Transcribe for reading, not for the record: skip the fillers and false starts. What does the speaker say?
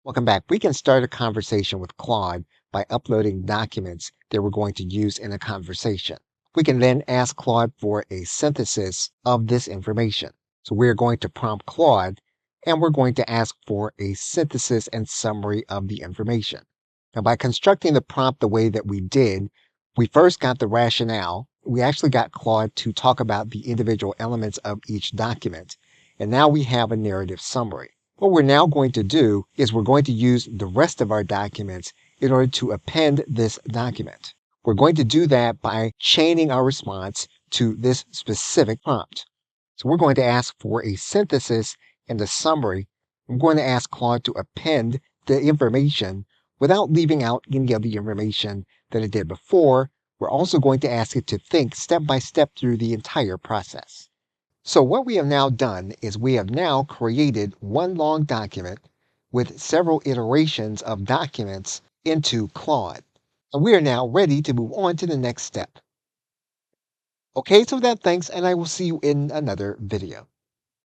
Welcome back. We can start a conversation with Claude by uploading documents that we're going to use in a conversation. We can then ask Claude for a synthesis of this information. So we're going to prompt Claude and we're going to ask for a synthesis and summary of the information. Now, by constructing the prompt the way that we did, we first got the rationale. We actually got Claude to talk about the individual elements of each document. And now we have a narrative summary. What we're now going to do is we're going to use the rest of our documents in order to append this document. We're going to do that by chaining our response to this specific prompt. So we're going to ask for a synthesis and a summary. I'm going to ask Claude to append the information without leaving out any of the information that it did before. We're also going to ask it to think step by step through the entire process. So what we have now done is we have now created one long document with several iterations of documents into Claude. And we are now ready to move on to the next step. Okay, so thanks, and I will see you in another video.